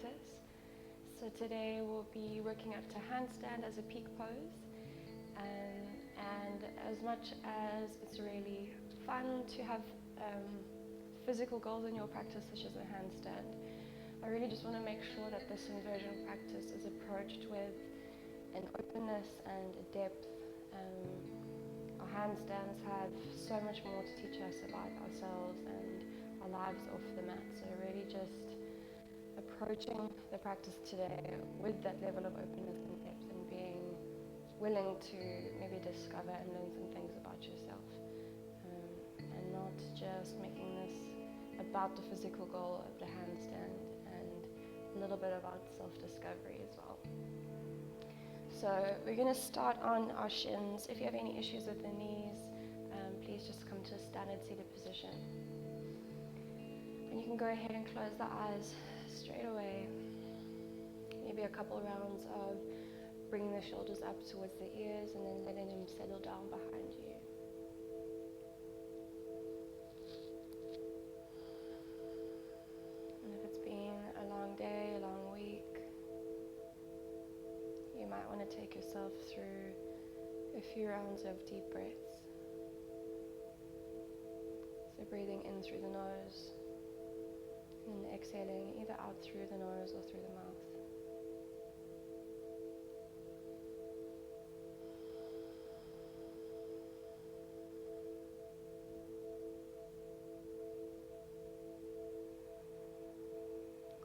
practice. So today we'll be working up to handstand as a peak pose, and as much as it's really fun to have physical goals in your practice such as a handstand, I really just want to make sure that this inversion practice is approached with an openness and a depth. Our handstands have so much more to teach us about ourselves and our lives off the mat. So really just approaching the practice today with that level of openness and depth, and being willing to maybe discover and learn some things about yourself, and not just making this about the physical goal of the handstand, and a little bit about self-discovery as well. So we're going to start on our shins. If you have any issues with the knees, please just come to a standard seated position. And you can go ahead and close the eyes straight away. Maybe a couple rounds of bringing the shoulders up towards the ears and then letting them settle down behind you. And if it's been a long day, a long week, you might want to take yourself through a few rounds of deep breaths. So breathing in through the nose and exhaling either out through the nose or through the mouth.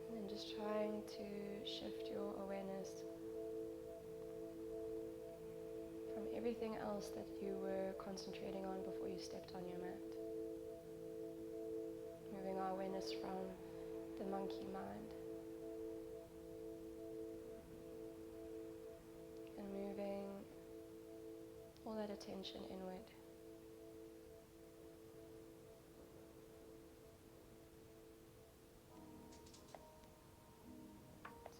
And then just trying to shift your awareness from everything else that you were concentrating on before you stepped on your mat. Moving our awareness from the monkey mind and moving all that attention inward.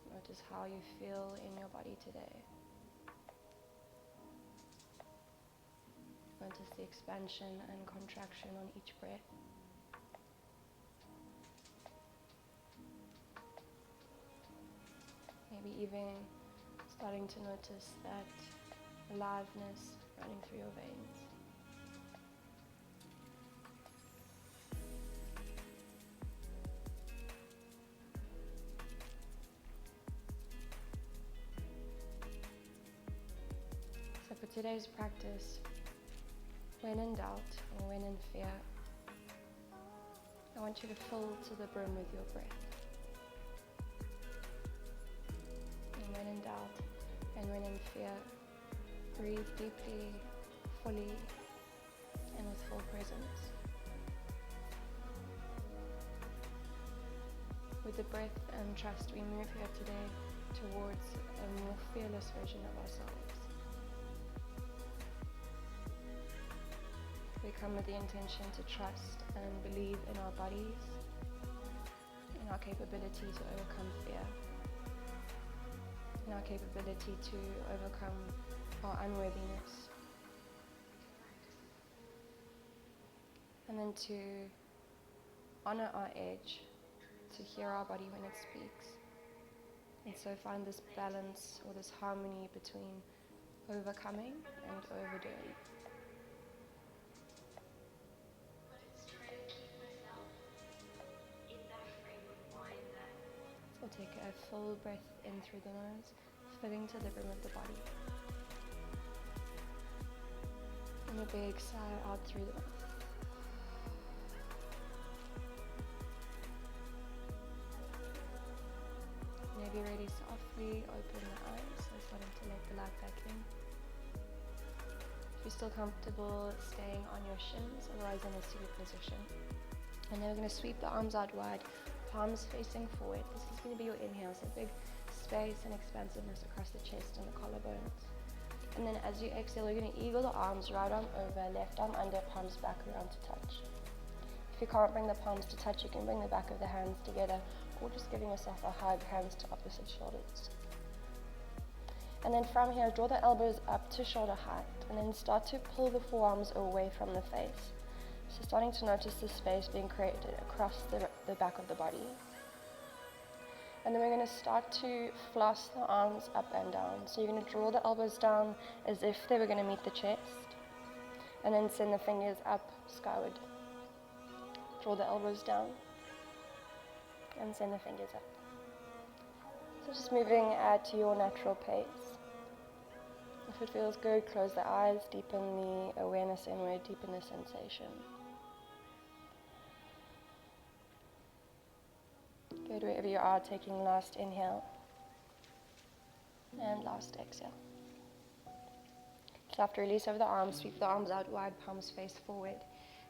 So notice how you feel in your body today. Notice the expansion and contraction on each breath. Maybe even starting to notice that aliveness running through your veins. So for today's practice, when in doubt or when in fear, I want you to fill to the brim with your breath. And when in doubt and when in fear, breathe deeply, fully, and with full presence. With the breath and trust, we move here today towards a more fearless version of ourselves. We come with the intention to trust and believe in our bodies, in our capability to overcome fear, in our capability to overcome our unworthiness, and then to honor our edge, to hear our body when it speaks, and so find this balance or this harmony between overcoming and overdoing. So take a full breath in through the nose, filling to the brim of the body. And a big sigh out through the mouth. Maybe really softly open the eyes, so starting to let the light back in. If you're still comfortable staying on your shins, otherwise in a seated position. And then we're going to sweep the arms out wide, palms facing forward. This is going to be your inhale, so big space and expansiveness across the chest and the collarbones. And then as you exhale, you're going to eagle the arms, right arm over, left arm under, palms back around to touch. If you can't bring the palms to touch, you can bring the back of the hands together, or just giving yourself a hug, hands to opposite shoulders. And then from here, draw the elbows up to shoulder height, and then start to pull the forearms away from the face. So starting to notice the space being created across the back of the body. And then we're going to start to floss the arms up and down. So you're going to draw the elbows down as if they were going to meet the chest. And then send the fingers up skyward. Draw the elbows down. And send the fingers up. So just moving at your natural pace. If it feels good, close the eyes, deepen the awareness inward, deepen the sensation. Good, wherever you are, taking last inhale and last exhale. So after release over the arms, sweep the arms out wide, palms face forward.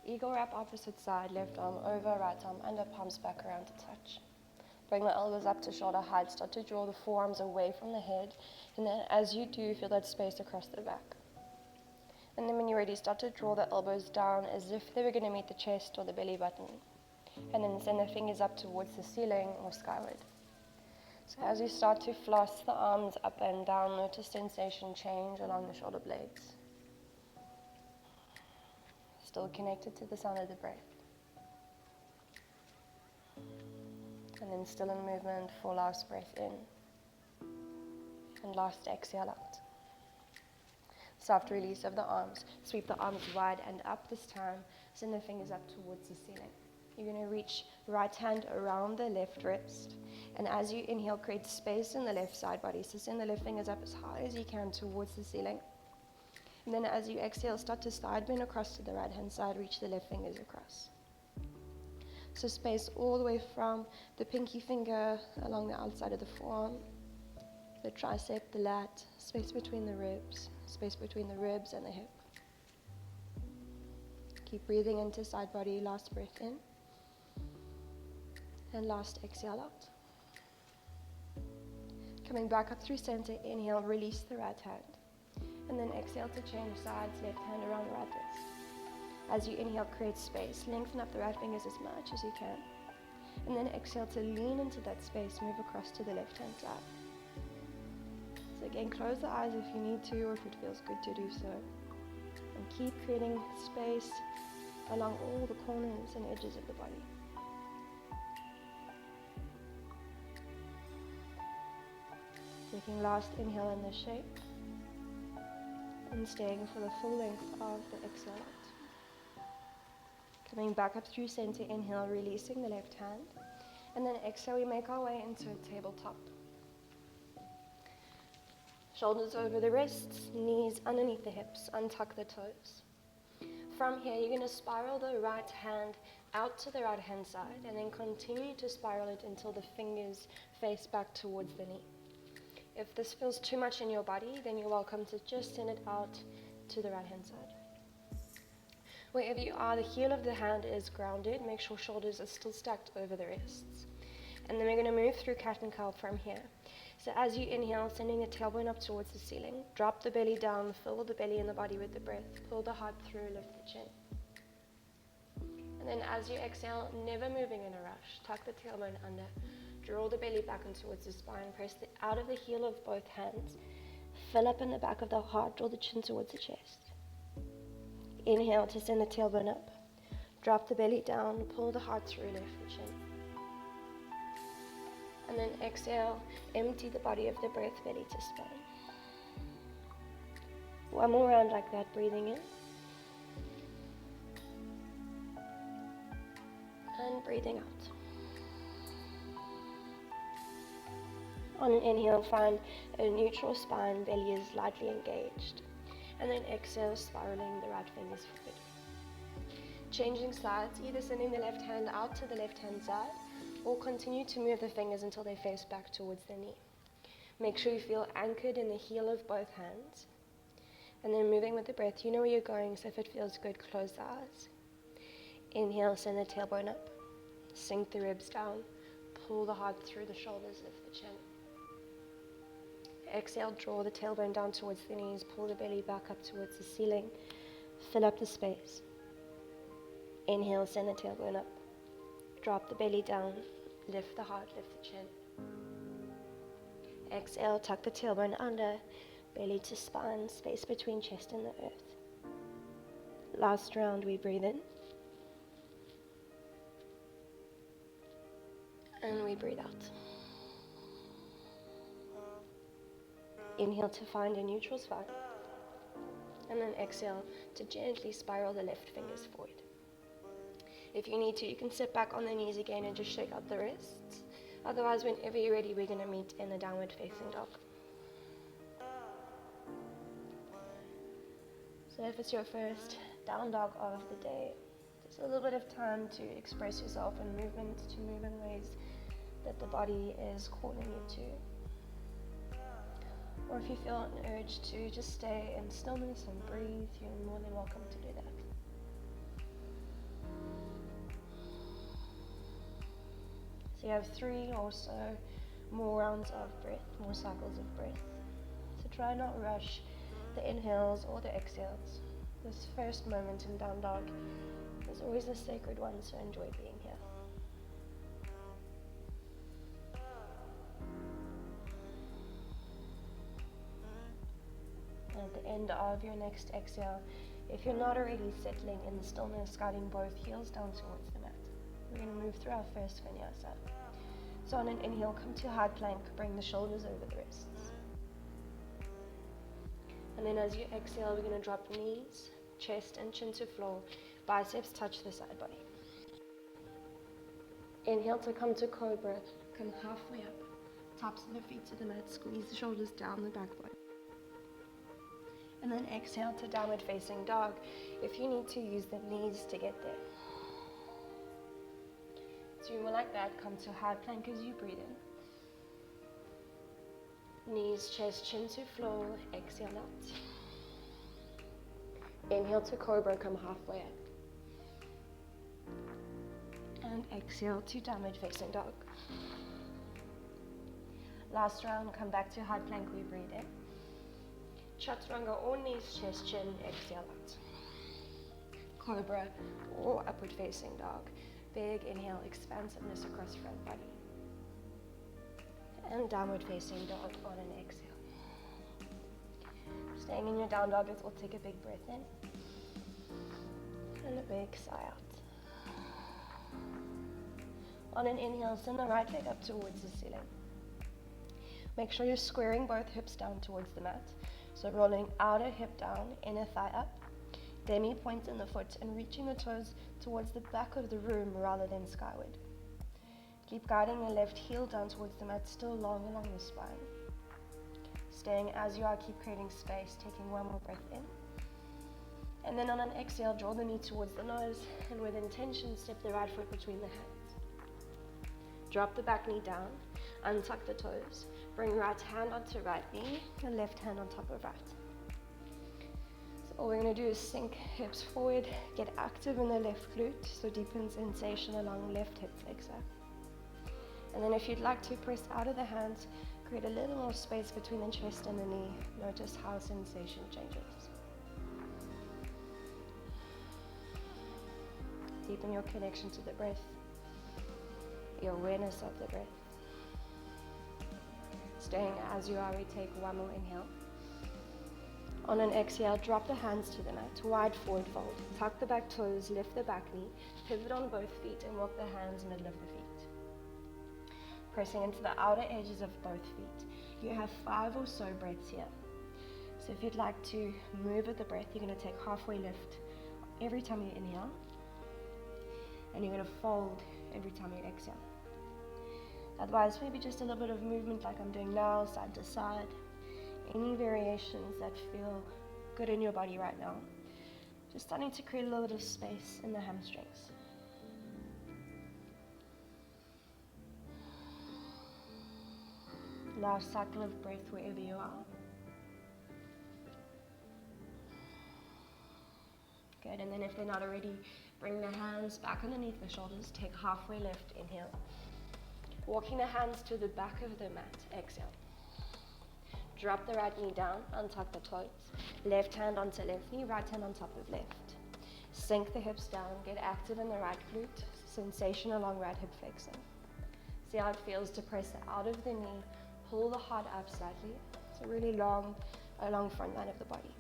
Eagle wrap opposite side, left arm over, right arm under, palms back around to touch. Bring the elbows up to shoulder height, start to draw the forearms away from the head, and then as you do, feel that space across the back. And then when you're ready, start to draw the elbows down as if they were going to meet the chest or the belly button. And then send the fingers up towards the ceiling or skyward. So as you start to floss the arms up and down, notice sensation change along the shoulder blades. Still connected to the sound of the breath. And then still in movement for last breath in. And last exhale out. Soft release of the arms. Sweep the arms wide and up this time. Send the fingers up towards the ceiling. You're going to reach right hand around the left wrist. And as you inhale, create space in the left side body. So send the left fingers up as high as you can towards the ceiling. And then as you exhale, start to side bend across to the right hand side. Reach the left fingers across. So space all the way from the pinky finger along the outside of the forearm, the tricep, the lat, space between the ribs, space between the ribs and the hip. Keep breathing into side body, last breath in. And last exhale out. Coming back up through center, inhale, release the right hand. And then exhale to change sides, left hand around the right wrist. As you inhale, create space. Lengthen up the right fingers as much as you can. And then exhale to lean into that space, move across to the left hand side. So again, close the eyes if you need to or if it feels good to do so. And keep creating space along all the corners and edges of the body. Taking last inhale in this shape and staying for the full length of the exhale out. Coming back up through center, inhale, releasing the left hand, and then exhale, we make our way into a tabletop. Shoulders over the wrists, knees underneath the hips, untuck the toes. From here, you're going to spiral the right hand out to the right hand side and then continue to spiral it until the fingers face back towards the knee. If this feels too much in your body, then you're welcome to just send it out to the right hand side. Wherever you are, the heel of the hand is grounded. Make sure shoulders are still stacked over the wrists. And then we're going to move through cat and cow from here. So as you inhale, sending the tailbone up towards the ceiling. Drop the belly down, fill the belly and the body with the breath. Pull the heart through, lift the chin. And then as you exhale, never moving in a rush. Tuck the tailbone under. Draw the belly back and towards the spine. Press the out of the heel of both hands. Fill up in the back of the heart. Draw the chin towards the chest. Inhale to send the tailbone up. Drop the belly down. Pull the heart through, lift the chin. And then exhale. Empty the body of the breath, belly to spine. One more round like that, breathing in. And breathing out. On an inhale, find a neutral spine, belly is lightly engaged. And then exhale, spiraling the right fingers forward. Changing sides, either sending the left hand out to the left hand side, or continue to move the fingers until they face back towards the knee. Make sure you feel anchored in the heel of both hands. And then moving with the breath, you know where you're going, so if it feels good, close the eyes. Inhale, send the tailbone up. Sink the ribs down. Pull the heart through the shoulders, lift the chin. Exhale, draw the tailbone down towards the knees, pull the belly back up towards the ceiling, fill up the space. Inhale, send the tailbone up, drop the belly down, lift the heart, lift the chin. Exhale, tuck the tailbone under, belly to spine, space between chest and the earth. Last round, we breathe in. And we breathe out. Inhale to find a neutral spine. And then exhale to gently spiral the left fingers forward. If you need to, you can sit back on the knees again and just shake out the wrists. Otherwise, whenever you're ready, we're going to meet in a downward facing dog. So if it's your first down dog of the day, just a little bit of time to express yourself in movement, to move in ways that the body is calling you to. Or if you feel an urge to just stay in stillness and breathe, you're more than welcome to do that. So you have 3 or so more rounds of breath, more cycles of breath. So try not rush the inhales or the exhales. This first moment in down dog is always a sacred one, so enjoy being here. At the end of your next exhale, if you're not already settling in the stillness, guiding both heels down towards the mat. We're going to move through our first vinyasa. So on an inhale, come to high plank, bring the shoulders over the wrists. And then as you exhale, we're going to drop knees, chest and chin to floor, biceps touch the side body. Inhale to come to cobra, come halfway up, tops of the feet to the mat, squeeze the shoulders down the back body. And then exhale to downward facing dog. If you need to, use the knees to get there. So you will like that, come to high plank as you breathe in. Knees, chest, chin to floor, exhale out. Inhale to cobra, come halfway up. And exhale to downward facing dog. Last round, come back to high plank, we breathe in. Chaturanga or knees, chest, chin, exhale out. Cobra or upward facing dog. Big inhale, expansiveness across front body. And downward facing dog on an exhale. Staying in your down dog, let's all take a big breath in. And a big sigh out. On an inhale, send the right leg up towards the ceiling. Make sure you're squaring both hips down towards the mat. So rolling outer hip down, inner thigh up, demi point in the foot and reaching the toes towards the back of the room rather than skyward. Keep guiding your left heel down towards the mat, still long along the spine. Staying as you are, keep creating space, taking one more breath in. And then on an exhale, draw the knee towards the nose and with intention, step the right foot between the hands. Drop the back knee down, untuck the toes. Bring right hand onto right knee, and left hand on top of right. So all we're going to do is sink hips forward, get active in the left glute, so deepen sensation along left hip flexor. And then if you'd like to, press out of the hands, create a little more space between the chest and the knee. Notice how sensation changes. Deepen your connection to the breath, your awareness of the breath. Staying as you are, we take one more inhale. On an exhale, drop the hands to the mat, wide forward fold. Tuck the back toes, lift the back knee, pivot on both feet and walk the hands middle of the feet. Pressing into the outer edges of both feet. You have 5 or so breaths here. So if you'd like to move with the breath, you're going to take halfway lift every time you inhale. And you're going to fold every time you exhale. Otherwise, maybe just a little bit of movement like I'm doing now, side to side. Any variations that feel good in your body right now. Just starting to create a little bit of space in the hamstrings. Last cycle of breath wherever you are. Good, and then if they're not already, bring the hands back underneath the shoulders. Take halfway lift, inhale. Walking the hands to the back of the mat, exhale. Drop the right knee down, untuck the toes. Left hand onto left knee, right hand on top of left. Sink the hips down, get active in the right glute, sensation along right hip flexor. See how it feels to press out of the knee, pull the heart up slightly. It's a really long front line of the body.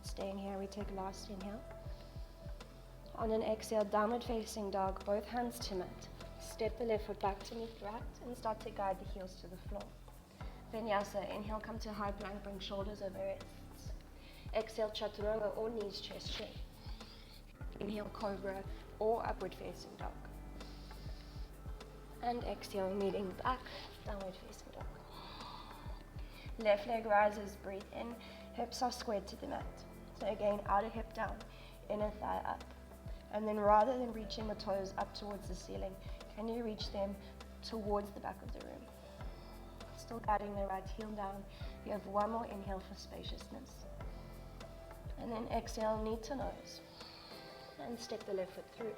Staying here, we take a last inhale. On an exhale, downward facing dog, both hands to mat. Step the left foot back to meet the right and start to guide the heels to the floor. Vinyasa, inhale, come to high plank, bring shoulders over wrists. Exhale, chaturanga or knees, chest, chin. Inhale, cobra or upward facing dog. And exhale, meeting back, downward facing dog. Left leg rises, breathe in, hips are squared to the mat. So again, outer hip down, inner thigh up. And then rather than reaching the toes up towards the ceiling, can you reach them towards the back of the room? Still guiding the right heel down. You have one more inhale for spaciousness. And then exhale, knee to nose. And step the left foot through.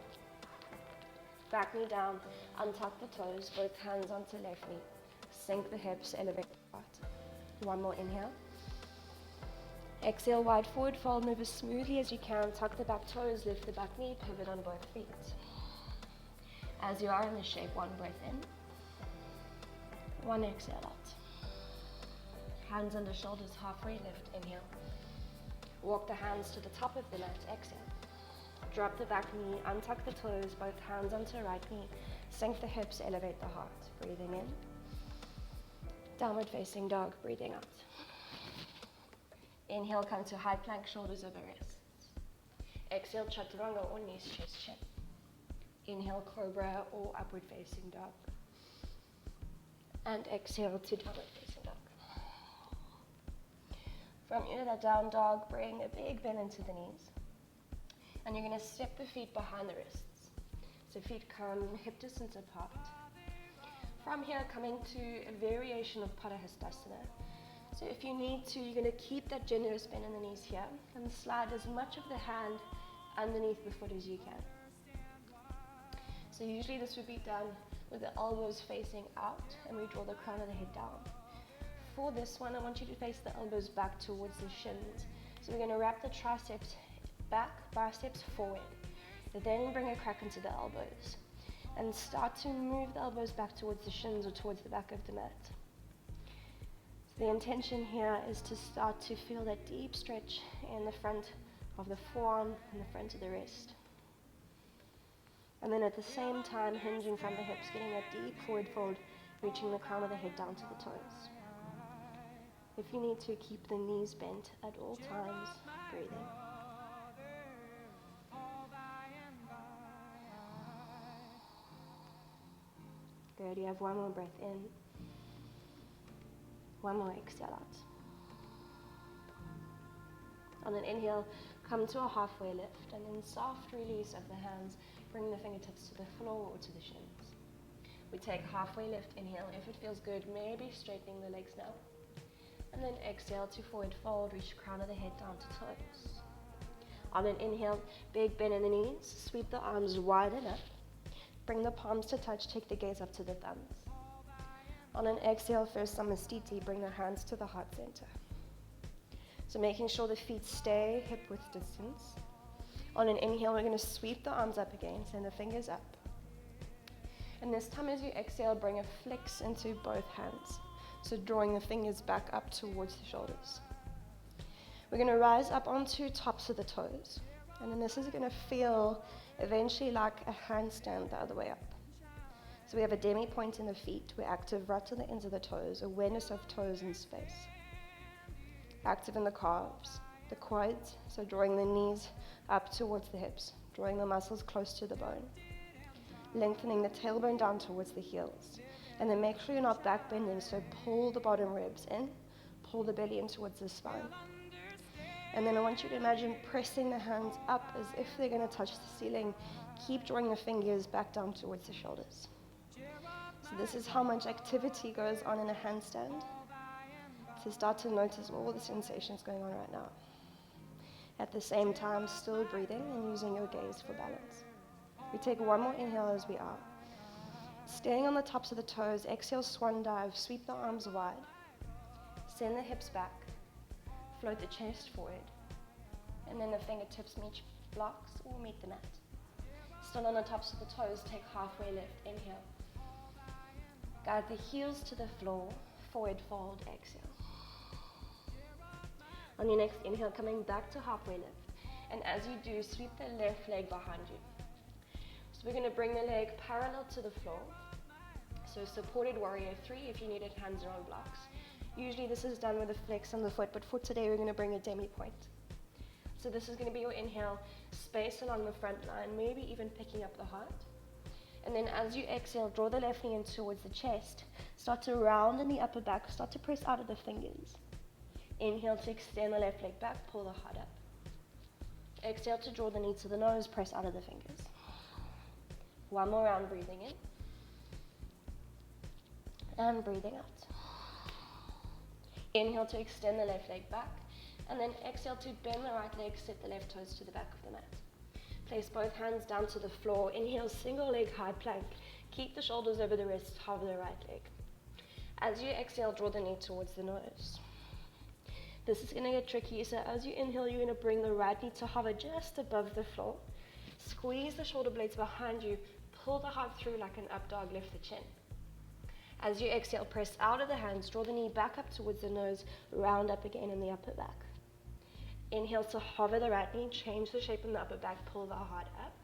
Back knee down, untuck the toes, both hands onto left knee. Sink the hips, elevate the heart. One more inhale. Exhale, wide forward fold, move as smoothly as you can. Tuck the back toes, lift the back knee, pivot on both feet. As you are in this shape, one breath in. One exhale out. Hands under shoulders, halfway lift, inhale. Walk the hands to the top of the mat, exhale. Drop the back knee, untuck the toes, both hands onto right knee. Sink the hips, elevate the heart. Breathing in. Downward facing dog, breathing out. Inhale, come to high plank, shoulders over wrists. Exhale, chaturanga or knees, chest, chin. Inhale, cobra or upward facing dog. And exhale to downward facing dog. From Uddiyana down dog, bring a big bend into the knees. And you're going to step the feet behind the wrists. So feet come hip distance apart. From here, coming to a variation of Padahastasana. So if you need to, you're going to keep that generous bend in the knees here and slide as much of the hand underneath the foot as you can. So usually this would be done with the elbows facing out and we draw the crown of the head down. For this one, I want you to face the elbows back towards the shins. So we're going to wrap the triceps back, biceps forward. Then bring a crack into the elbows. And start to move the elbows back towards the shins or towards the back of the mat. So the intention here is to start to feel that deep stretch in the front of the forearm and the front of the wrist. And then at the same time, hinging from the hips, getting that deep forward fold, reaching the crown of the head down to the toes. If you need to, keep the knees bent at all times, breathing. Good, you have one more breath in. One more exhale out. On an inhale, come to a halfway lift and then soft release of the hands. Bring the fingertips to the floor or to the shins. We take halfway lift, inhale. If it feels good, maybe straightening the legs now. And then exhale to forward fold, reach crown of the head down to toes. On an inhale, big bend in the knees, sweep the arms wide enough. Bring the palms to touch, take the gaze up to the thumbs. On an exhale, first samastiti, bring the hands to the heart center. So making sure the feet stay hip width distance. On an inhale, we're going to sweep the arms up again, send the fingers up. And this time as you exhale, bring a flex into both hands. So drawing the fingers back up towards the shoulders. We're going to rise up onto tops of the toes. And then this is going to feel eventually like a handstand the other way up. So we have a demi point in the feet. We're active right to the ends of the toes, awareness of toes in space. Active in the calves, the quads, so drawing the knees up towards the hips, drawing the muscles close to the bone. Lengthening the tailbone down towards the heels. And then make sure you're not back bending, so pull the bottom ribs in, pull the belly in towards the spine. And then I want you to imagine pressing the hands up as if they're going to touch the ceiling. Keep drawing the fingers back down towards the shoulders. So this is how much activity goes on in a handstand. So start to notice all the sensations going on right now. At the same time, still breathing and using your gaze for balance. We take one more inhale as we are. Staying on the tops of the toes, exhale, swan dive, sweep the arms wide. Send the hips back. Float the chest forward. And then the fingertips meet blocks or meet the mat. Still on the tops of the toes, take halfway lift, inhale. Guide the heels to the floor, forward fold, exhale. On your next inhale, coming back to halfway lift. And as you do, sweep the left leg behind you. So we're going to bring the leg parallel to the floor. So supported warrior 3 if you needed hands are on blocks. Usually this is done with a flex on the foot, but for today we're going to bring a demi point. So this is going to be your inhale, space along the front line, maybe even picking up the heart. And then as you exhale, draw the left knee in towards the chest. Start to round in the upper back, start to press out of the fingers. Inhale to extend the left leg back, pull the heart up. Exhale to draw the knee to the nose, press out of the fingers. One more round, breathing in. And breathing out. Inhale to extend the left leg back. And then exhale to bend the right leg, set the left toes to the back of the mat. Place both hands down to the floor. Inhale, single leg high plank. Keep the shoulders over the wrist, hover the right leg. As you exhale, draw the knee towards the nose. This is going to get tricky, so as you inhale, you're going to bring the right knee to hover just above the floor. Squeeze the shoulder blades behind you, pull the heart through like an up dog, lift the chin. As you exhale, press out of the hands, draw the knee back up towards the nose, round up again in the upper back. Inhale to hover the right knee, change the shape in the upper back, pull the heart up.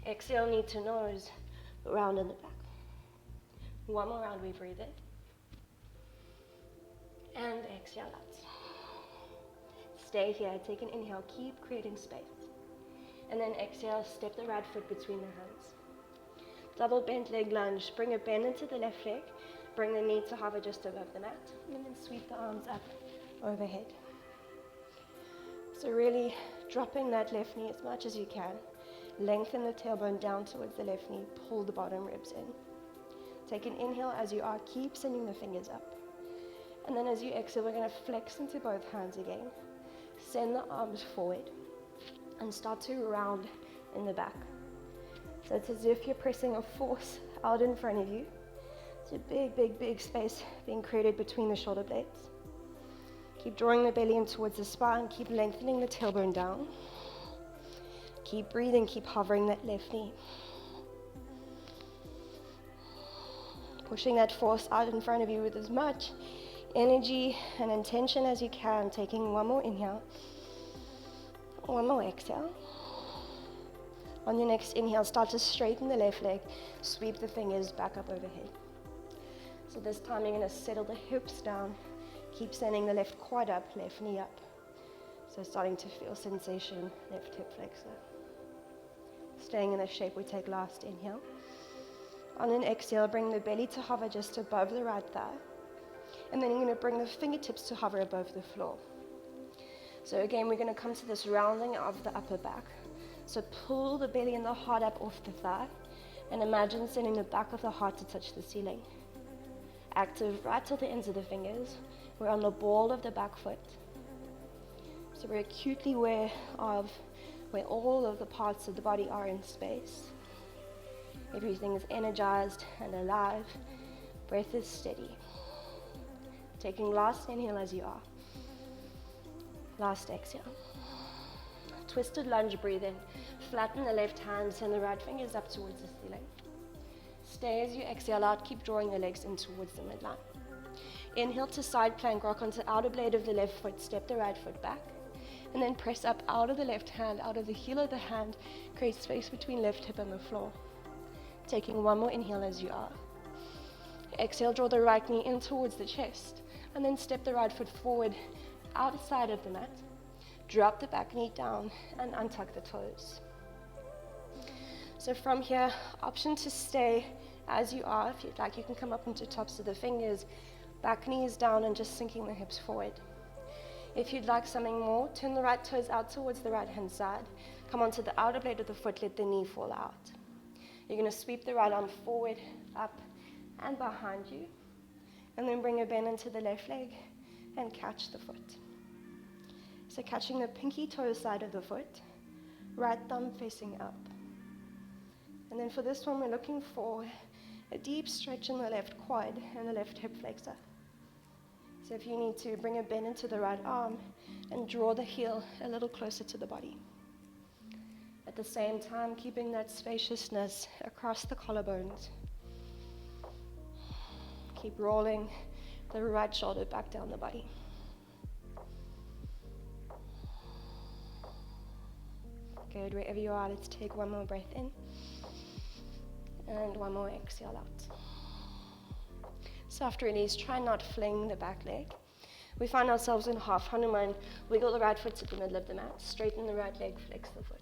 Exhale, knee to nose, round in the back. One more round, we breathe in. And exhale out. Stay here, take an inhale, keep creating space. And then exhale, step the right foot between the hands. Double bent leg lunge, bring a bend into the left leg, bring the knee to hover just above the mat, and then sweep the arms up overhead. So really dropping that left knee as much as you can. Lengthen the tailbone down towards the left knee, pull the bottom ribs in. Take an inhale as you are, keep sending the fingers up. And then as you exhale, we're going to flex into both hands again. Send the arms forward and start to round in the back. So it's as if you're pressing a force out in front of you. It's a big, big, big space being created between the shoulder blades. Keep drawing the belly in towards the spine. Keep lengthening the tailbone down. Keep breathing. Keep hovering that left knee. Pushing that force out in front of you with as much energy and intention as you can. Taking one more inhale. One more exhale. On your next inhale, start to straighten the left leg. Sweep the fingers back up overhead. So this time you're going to settle the hips down. Keep sending the left quad up, left knee up. So starting to feel sensation, left hip flexor. Staying in the shape we take last inhale. On an exhale, bring the belly to hover just above the right thigh. And then you're going to bring the fingertips to hover above the floor. So again, we're going to come to this rounding of the upper back. So pull the belly and the heart up off the thigh. And imagine sending the back of the heart to touch the ceiling. Active right till the ends of the fingers. We're on the ball of the back foot. So we're acutely aware of where all of the parts of the body are in space. Everything is energized and alive. Breath is steady. Taking last inhale as you are. Last exhale. Twisted lunge, breathe in. Flatten the left hand, send the right fingers up towards the ceiling. Stay as you exhale out, keep drawing the legs in towards the midline. Inhale to side plank, rock onto outer blade of the left foot, step the right foot back. And then press up out of the left hand, out of the heel of the hand, create space between left hip and the floor. Taking one more inhale as you are. Exhale, draw the right knee in towards the chest. And then step the right foot forward, outside of the mat. Drop the back knee down and untuck the toes. So from here, option to stay as you are. If you'd like, you can come up into tops of the fingers. Back knee is down and just sinking the hips forward. If you'd like something more, turn the right toes out towards the right hand side. Come onto the outer blade of the foot, let the knee fall out. You're going to sweep the right arm forward, up, and behind you. And then bring a bend into the left leg and catch the foot. So catching the pinky toe side of the foot, right thumb facing up. And then for this one, we're looking for a deep stretch in the left quad and the left hip flexor. So if you need to, bring a bend into the right arm and draw the heel a little closer to the body. At the same time, keeping that spaciousness across the collarbones. Keep rolling the right shoulder back down the body. Good, wherever you are, let's take one more breath in. And one more exhale out. Soft release, try not fling the back leg. We find ourselves in half Hanuman. Wiggle the right foot to the middle of the mat. Straighten the right leg, flex the foot.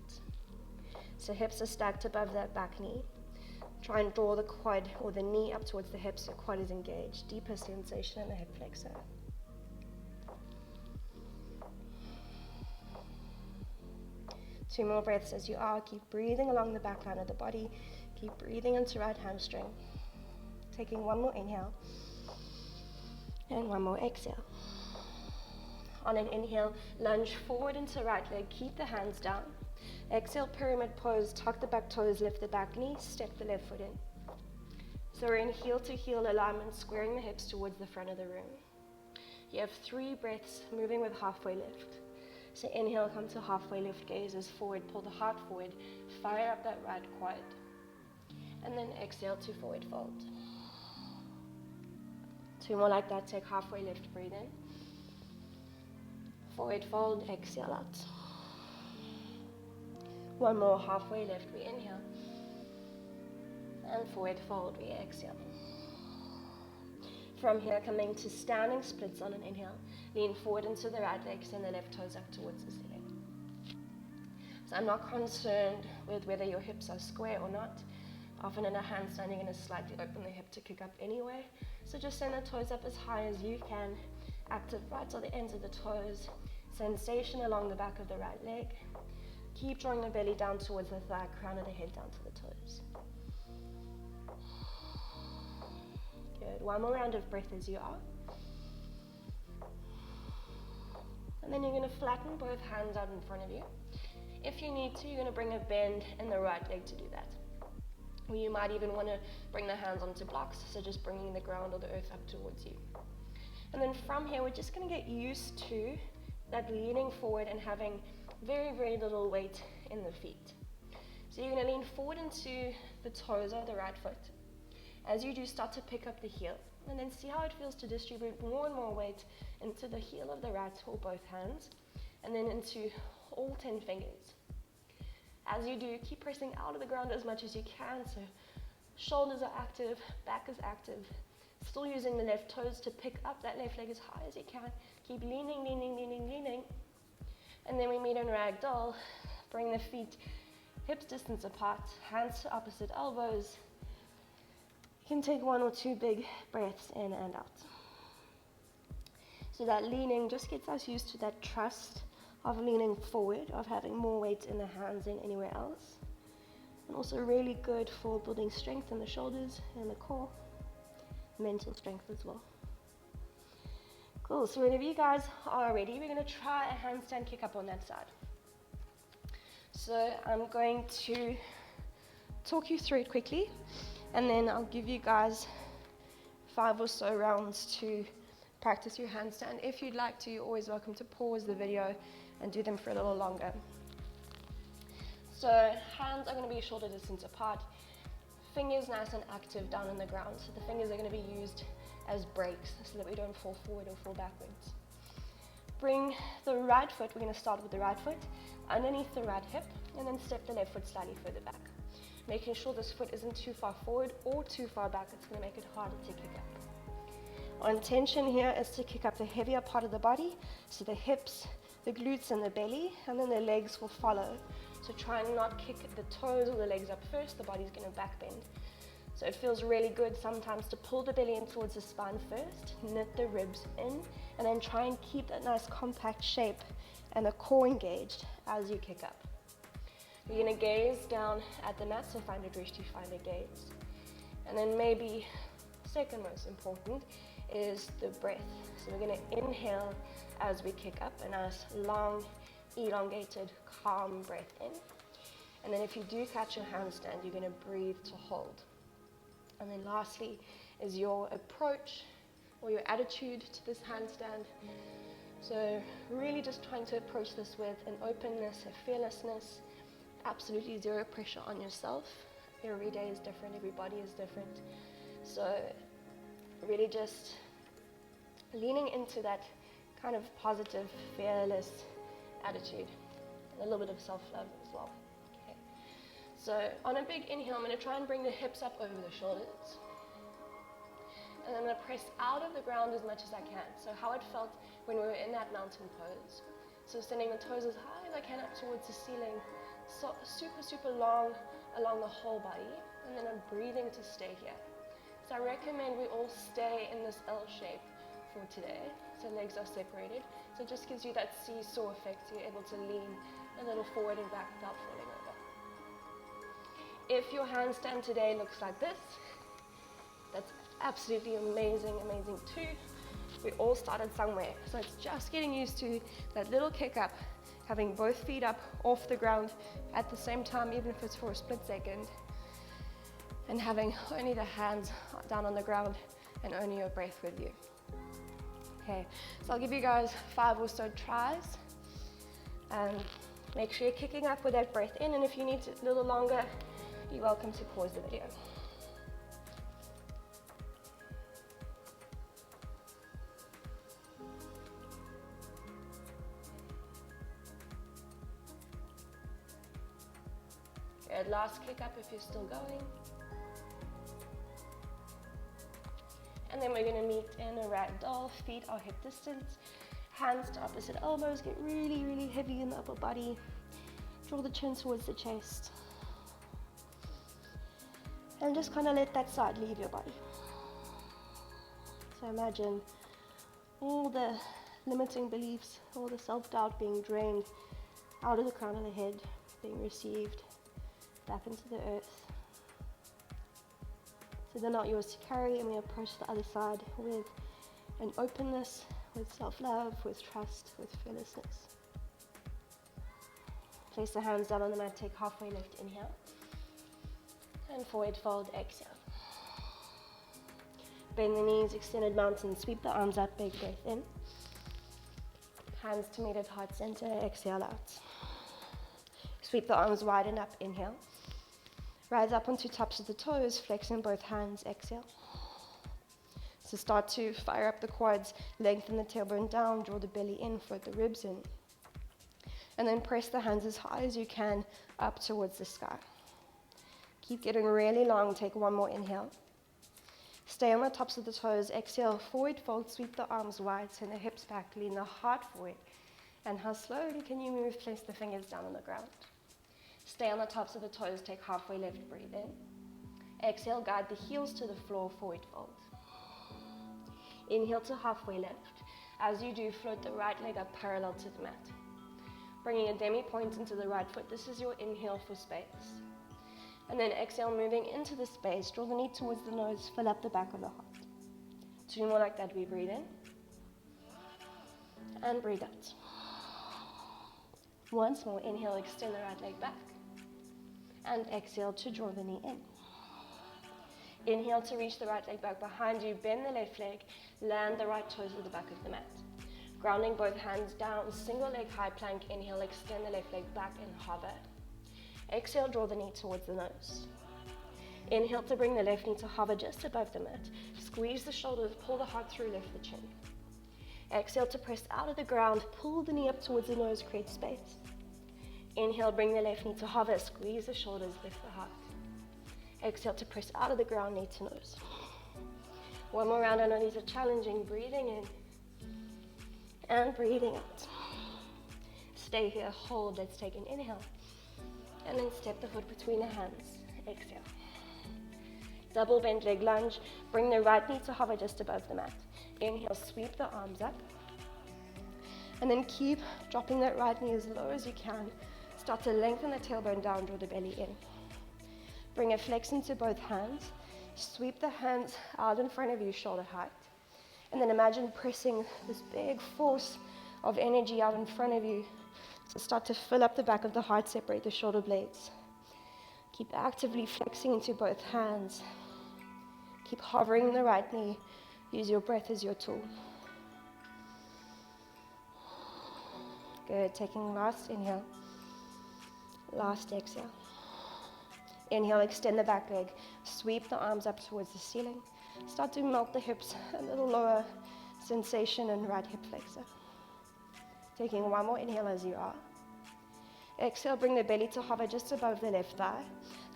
So hips are stacked above that back knee. Try and draw the quad or the knee up towards the hips so quad is engaged. Deeper sensation in the hip flexor. Two more breaths as you are. Keep breathing along the back line of the body. Keep breathing into right hamstring. Taking one more inhale. And one more exhale. On an inhale, lunge forward into right leg. Keep the hands down. Exhale, pyramid pose. Tuck the back toes, lift the back knee, step the left foot in. So we're in heel to heel alignment, squaring the hips towards the front of the room. You have 3 breaths, moving with halfway lift. So inhale, come to halfway lift, gazes forward, pull the heart forward, fire up that right quad. And then exhale to forward fold. 2 more like that, take halfway lift, breathe in. Forward fold, exhale out. 1 more halfway lift, we inhale. And forward fold, we exhale. From here, coming to standing splits on an inhale. Lean forward into the right leg, send the left toes up towards the ceiling. So I'm not concerned with whether your hips are square or not. Often in a handstand, you're going to slightly open the hip to kick up anyway. So just send the toes up as high as you can. Active right on the ends of the toes. Sensation along the back of the right leg. Keep drawing the belly down towards the thigh, crown of the head down to the toes. Good. 1 more round of breath as you are. And then you're going to flatten both hands out in front of you. If you need to, you're going to bring a bend in the right leg to do that. Or you might even want to bring the hands onto blocks, so just bringing the ground or the earth up towards you. And then from here, we're just going to get used to that leaning forward and having very, very little weight in the feet. So you're going to lean forward into the toes of the right foot. As you do, start to pick up the heel, and then see how it feels to distribute more and more weight into the heel of the right or both hands, and then into all 10 fingers. As you do, keep pressing out of the ground as much as you can, so shoulders are active, back is active, still using the left toes to pick up that left leg as high as you can. Keep leaning, leaning, leaning, leaning. And then we meet in ragdoll. Bring the feet hips distance apart, hands to opposite elbows. You can take 1 or 2 big breaths in and out. So that leaning just gets us used to that trust of leaning forward, of having more weight in the hands than anywhere else. And also really good for building strength in the shoulders and the core. Mental strength as well. Cool, so whenever you guys are ready, we're going to try a handstand kick up on that side. So I'm going to talk you through it quickly, and then I'll give you guys 5 or so rounds to practice your handstand. If you'd like to, you're always welcome to pause the video and do them for a little longer. So hands are going to be shoulder distance apart. Fingers nice and active down on the ground. So the fingers are going to be used as brakes so that we don't fall forward or fall backwards. Bring the right foot, we're going to start with the right foot, underneath the right hip, and then step the left foot slightly further back. Making sure this foot isn't too far forward or too far back. It's going to make it harder to kick up. Our intention here is to kick up the heavier part of the body, so the hips, the glutes and the belly, and then the legs will follow. So try and not kick the toes or the legs up first, the body's going to back bend. So it feels really good sometimes to pull the belly in towards the spine first, knit the ribs in, and then try and keep that nice compact shape and the core engaged as you kick up. You're going to gaze down at the mat, so find a drishti, find a gaze. And then maybe second most important is the breath. So we're going to inhale as we kick up, a nice long, elongated, calm breath in. And then if you do catch your handstand, you're going to breathe to hold. And then lastly is your approach or your attitude to this handstand. So really just trying to approach this with an openness, a fearlessness, absolutely zero pressure on yourself. Every day is different, every body is different. So really just leaning into that kind of positive, fearless attitude a little bit of self-love as well. Okay. So on a big inhale, I'm going to try and bring the hips up over the shoulders. And I'm going to press out of the ground as much as I can. So how it felt when we were in that mountain pose. So sending the toes as high as I can up towards the ceiling, so super, super long along the whole body. And then I'm breathing to stay here. So I recommend we all stay in this L shape for today. So legs are separated. So it just gives you that seesaw effect. So you're able to lean a little forward and back without falling over. If your handstand today looks like this, that's absolutely amazing, amazing too. We all started somewhere. So it's just getting used to that little kick up, having both feet up off the ground at the same time, even if it's for a split second, and having only the hands down on the ground and only your breath with you. Okay, so I'll give you guys 5 or so tries, and make sure you're kicking up with that breath in, and if you need a little longer, you're welcome to pause the video. Good, last kick up if you're still going. And then we're going to meet in a ragdoll. Feet are hip distance. Hands to opposite elbows. Get really, really heavy in the upper body. Draw the chin towards the chest. And just kind of let that side leave your body. So imagine all the limiting beliefs, all the self-doubt being drained out of the crown of the head, being received back into the earth. So they're not yours to carry, and we approach the other side with an openness, with self-love, with trust, with fearlessness. Place the hands down on the mat, take halfway lift, inhale. And forward fold, exhale. Bend the knees, extended mountain, sweep the arms up, big breath in. Hands to meet at heart center, exhale out. Sweep the arms wide and up, inhale. Rise up onto tops of the toes, flexing both hands, exhale. So start to fire up the quads, lengthen the tailbone down, draw the belly in, float the ribs in. And then press the hands as high as you can up towards the sky. Keep getting really long, take one more inhale. Stay on the tops of the toes, exhale, forward fold, sweep the arms wide, send the hips back, lean the heart forward. And how slowly can you move, place the fingers down on the ground. Stay on the tops of the toes, take halfway lift, breathe in. Exhale, guide the heels to the floor, forward fold. Inhale to halfway lift. As you do, float the right leg up parallel to the mat. Bringing a demi-point into the right foot. This is your inhale for space. And then exhale, moving into the space. Draw the knee towards the nose, fill up the back of the heart. 2 more like that, we breathe in. And breathe out. Once more, inhale, extend the right leg back. And exhale to draw the knee in. Inhale to reach the right leg back behind you, bend the left leg, land the right toes at the back of the mat. Grounding both hands down, single leg high plank, inhale, extend the left leg back and hover. Exhale, draw the knee towards the nose. Inhale to bring the left knee to hover just above the mat. Squeeze the shoulders, pull the heart through, lift the chin. Exhale to press out of the ground, pull the knee up towards the nose, create space. Inhale, bring the left knee to hover, squeeze the shoulders, lift the heart. Exhale to press out of the ground, knee to nose. One more round, I know these are challenging. Breathing in and breathing out. Stay here, hold, let's take an inhale. And then step the foot between the hands, exhale. Double bend leg lunge, bring the right knee to hover just above the mat. Inhale, sweep the arms up. And then keep dropping that right knee as low as you can. Start to lengthen the tailbone down, draw the belly in. Bring a flex into both hands. Sweep the hands out in front of you, shoulder height. And then imagine pressing this big force of energy out in front of you. So start to fill up the back of the heart, separate the shoulder blades. Keep actively flexing into both hands. Keep hovering the right knee. Use your breath as your tool. Good, taking last inhale. Last exhale. Inhale, extend the back leg. Sweep the arms up towards the ceiling. Start to melt the hips, a little lower sensation in right hip flexor. Taking one more inhale as you are. Exhale, bring the belly to hover just above the left thigh.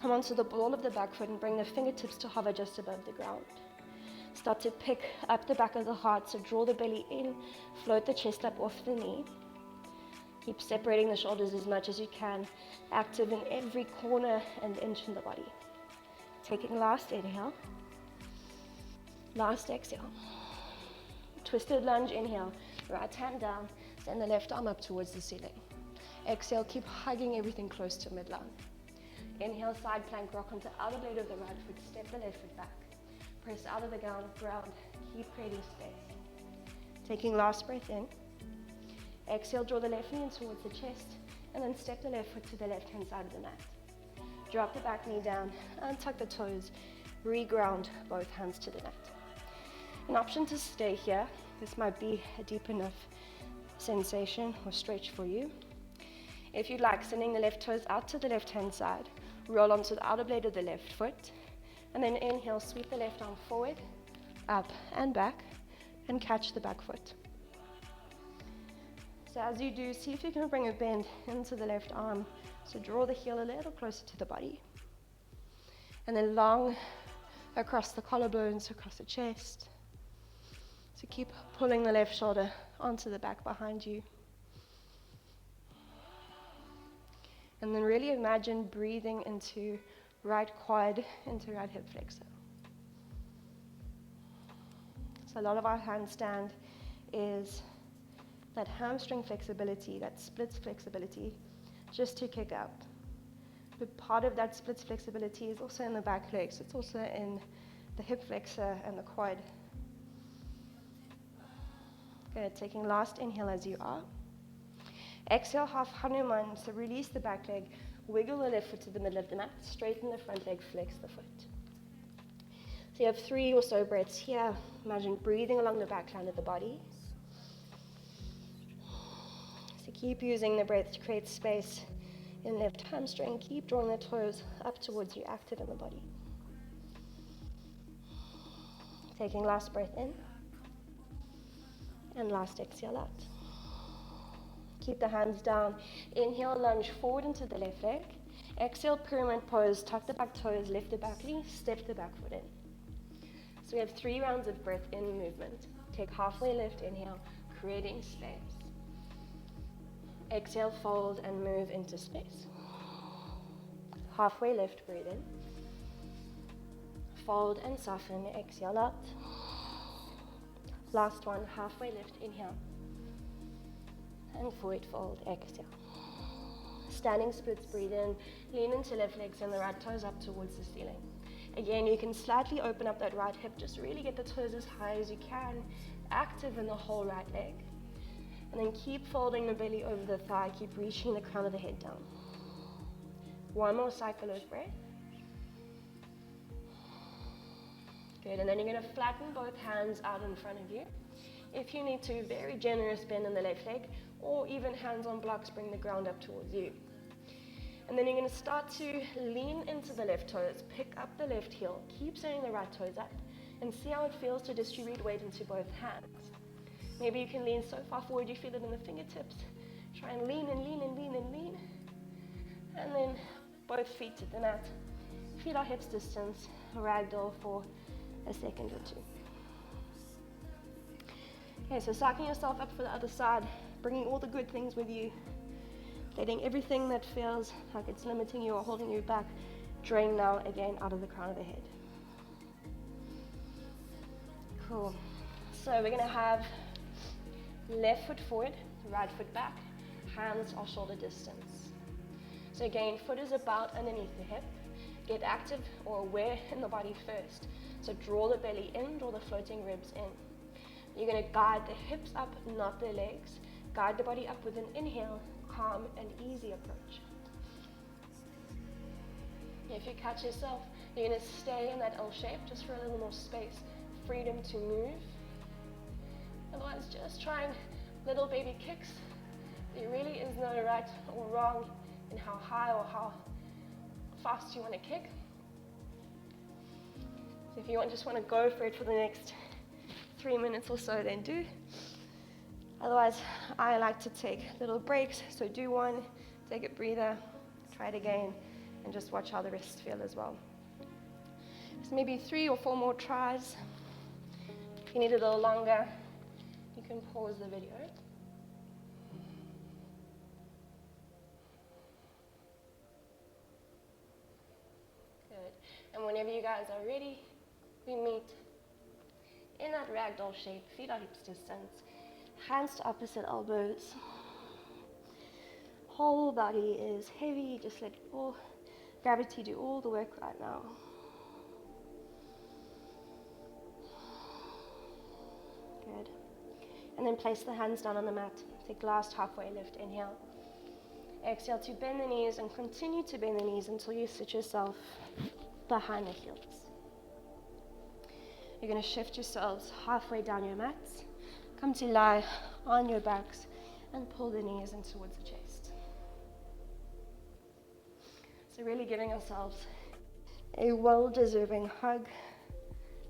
Come onto the ball of the back foot and bring the fingertips to hover just above the ground. Start to pick up the back of the heart, so draw the belly in, float the chest up off the knee. Keep separating the shoulders as much as you can, active in every corner and inch in the body. Taking last inhale, last exhale. Twisted lunge, inhale, right hand down, send the left arm up towards the ceiling. Exhale, keep hugging everything close to midline. Inhale, side plank, rock onto the outer blade of the right foot, step the left foot back. Press out of the ground, keep creating space. Taking last breath in. Exhale, draw the left knee in towards the chest, and then step the left foot to the left-hand side of the mat. Drop the back knee down, untuck the toes, reground both hands to the mat. An option to stay here. This might be a deep enough sensation or stretch for you. If you'd like, sending the left toes out to the left-hand side, roll onto the outer blade of the left foot, and then inhale, sweep the left arm forward, up and back, and catch the back foot. So as you do, see if you can bring a bend into the left arm. So draw the heel a little closer to the body. And then long across the collarbones, across the chest. So keep pulling the left shoulder onto the back behind you. And then really imagine breathing into right quad, into right hip flexor. So a lot of our handstand is that hamstring flexibility, that splits flexibility, just to kick up. But part of that splits flexibility is also in the back legs. It's also in the hip flexor and the quad. Good, taking last inhale as you are. Exhale, half Hanuman, so release the back leg, wiggle the left foot to the middle of the mat, straighten the front leg, flex the foot. So you have 3 or so breaths here. Imagine breathing along the back line of the body. So keep using the breath to create space in left hamstring. Keep drawing the toes up towards you, active in the body. Taking last breath in. And last exhale out. Keep the hands down. Inhale, lunge forward into the left leg. Exhale, pyramid pose. Tuck the back toes, lift the back knee, step the back foot in. So we have 3 rounds of breath in movement. Take halfway lift, inhale, creating space. Exhale, fold and move into space. Halfway lift, breathe in. Fold and soften, exhale out. Last one, halfway lift, inhale. And forward fold, exhale. Standing splits, breathe in, lean into left leg, send the right toes up towards the ceiling. Again, you can slightly open up that right hip, just really get the toes as high as you can, active in the whole right leg. And then keep folding the belly over the thigh, keep reaching the crown of the head down. One more cycle of breath. Good, and then you're going to flatten both hands out in front of you. If you need to, very generous bend in the left leg, or even hands on blocks, bring the ground up towards you. And then you're going to start to lean into the left toes, pick up the left heel, keep sending the right toes up, and see how it feels to distribute weight into both hands. Maybe you can lean so far forward you feel it in the fingertips. Try and lean and lean and lean and lean. And then both feet to the mat. Feet are hips distance, ragdoll for a second or 2. Okay, so cycling yourself up for the other side, bringing all the good things with you, letting everything that feels like it's limiting you or holding you back drain now again out of the crown of the head. Cool. So we're going to have left foot forward, right foot back, hands are shoulder distance. So again, foot is about underneath the hip. Get active or aware in the body first. So draw the belly in, draw the floating ribs in. You're going to guide the hips up, not the legs. Guide the body up with an inhale, calm and easy approach. If you catch yourself, you're going to stay in that L shape just for a little more space, freedom to move. Otherwise, just trying little baby kicks. There really is no right or wrong in how high or how fast you want to kick. So if you just want to go for it for the next 3 minutes or so, then do. Otherwise, I like to take little breaks. So do one, Take a breather, try it again, and just watch how the rest feel as well. So maybe 3 or 4 more tries. If you need a little longer, you can pause the video. Good. And whenever you guys are ready, we meet in that ragdoll shape, feet are hips distance, hands to opposite elbows. Whole body is heavy, just let all gravity do all the work right now. Good. And then place the hands down on the mat. Take last halfway lift, inhale. Exhale to bend the knees and continue to bend the knees until you sit yourself behind the heels. You're going to shift yourselves halfway down your mats. Come to lie on your backs and pull the knees in towards the chest. So really giving yourselves a well-deserving hug.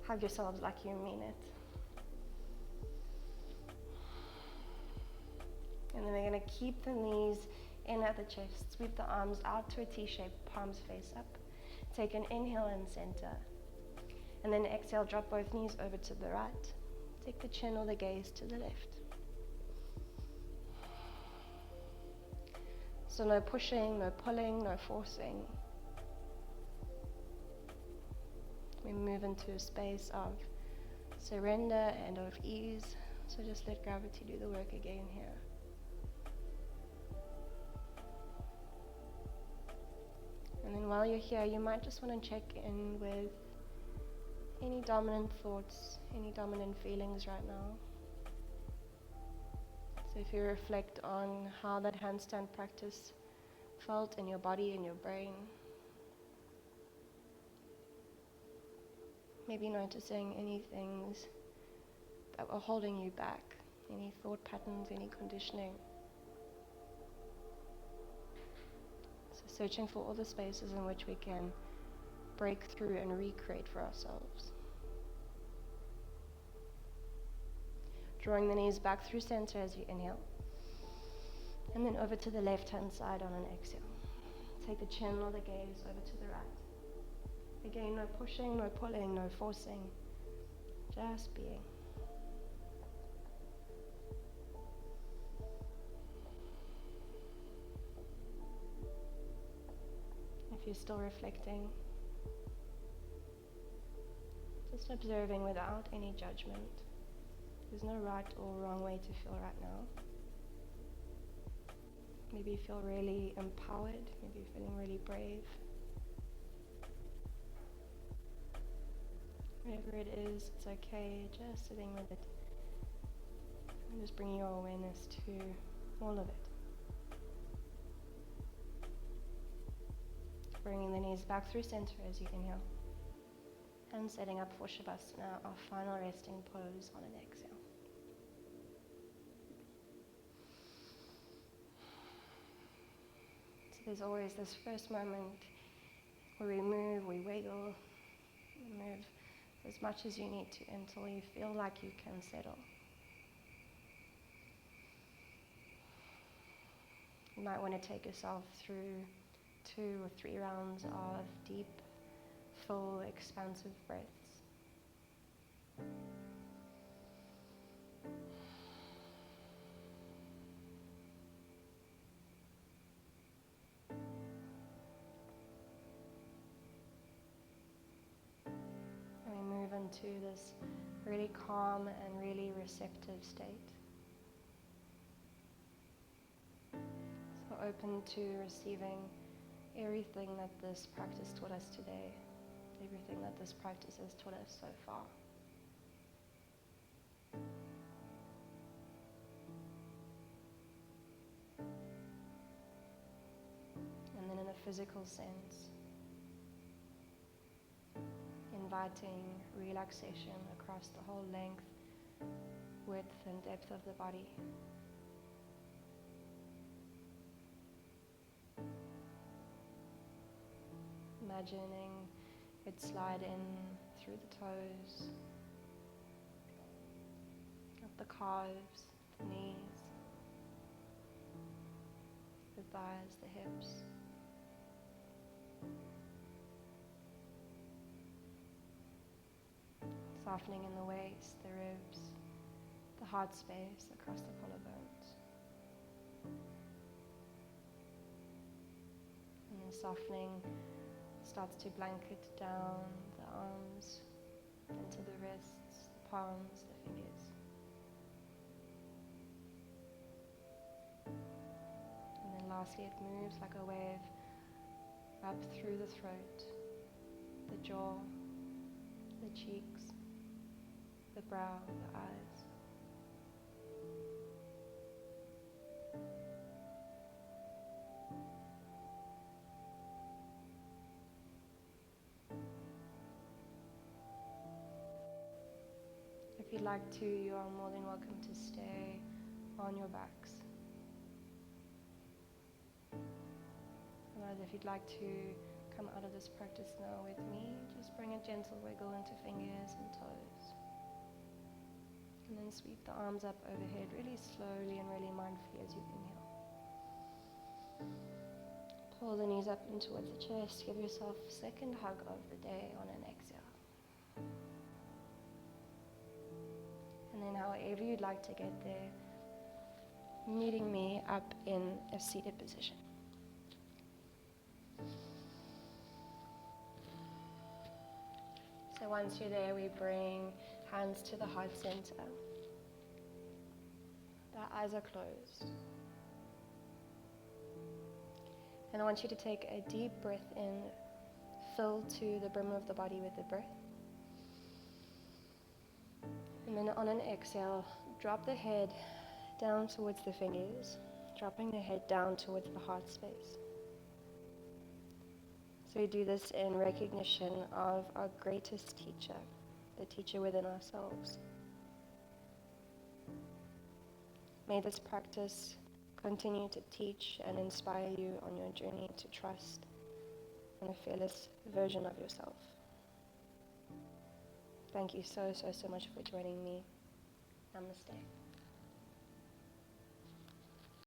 Hug yourselves like you mean it. And then we're going to keep the knees in at the chest. Sweep the arms out to a T shape, palms face up. Take an inhale in center. And then exhale, drop both knees over to the right. Take the chin or the gaze to the left. So no pushing, no pulling, no forcing. We move into a space of surrender and of ease. So just let gravity do the work again here. And then while you're here, you might just want to check in with any dominant thoughts, any dominant feelings right now. So if you reflect on how that handstand practice felt in your body and your brain, maybe noticing any things that were holding you back, any thought patterns, any conditioning. So searching for all the spaces in which we can break through and recreate for ourselves. Drawing the knees back through center as you inhale. And then over to the left-hand side on an exhale. Take the chin or the gaze over to the right. Again, no pushing, no pulling, no forcing. Just being. If you're still reflecting, just observing without any judgment. There's no right or wrong way to feel right now. Maybe you feel really empowered, maybe you're feeling really brave. Whatever it is, it's okay, just sitting with it. And just bringing your awareness to all of it. Bringing the knees back through center as you inhale. And setting up for Shavasana, our final resting pose on an exhale. So there's always this first moment where we move, we wiggle, we move as much as you need to until you feel like you can settle. You might want to take yourself through 2 or 3 rounds of deep, full, expansive breaths. And we move into this really calm and really receptive state. So open to receiving everything that this practice taught us today, everything that this practice has taught us so far. And then in a physical sense, inviting relaxation across the whole length, width and depth of the body. Imagining it slide in through the toes, up the calves, the knees, the thighs, the hips. Softening in the waist, the ribs, the heart space across the collarbones. And then softening starts to blanket down the arms, into the wrists, the palms, the fingers. And then lastly it moves like a wave up through the throat, the jaw, the cheeks, the brow, the eyes. If you'd like to, you are more than welcome to stay on your backs. Otherwise, if you'd like to come out of this practice now with me, just bring a gentle wiggle into fingers and toes. And then sweep the arms up overhead really slowly and really mindfully as you inhale. Pull the knees up in towards the chest. Give yourself a second hug of the day on an exhale. And then however you'd like to get there, meeting me up in a seated position. So once you're there, we bring hands to the heart center. The eyes are closed. And I want you to take a deep breath in, fill to the brim of the body with the breath. And then on an exhale, drop the head down towards the fingers, dropping the head down towards the heart space. So we do this in recognition of our greatest teacher, the teacher within ourselves. May this practice continue to teach and inspire you on your journey to trust in a fearless version of yourself. Thank you so much for joining me. Namaste.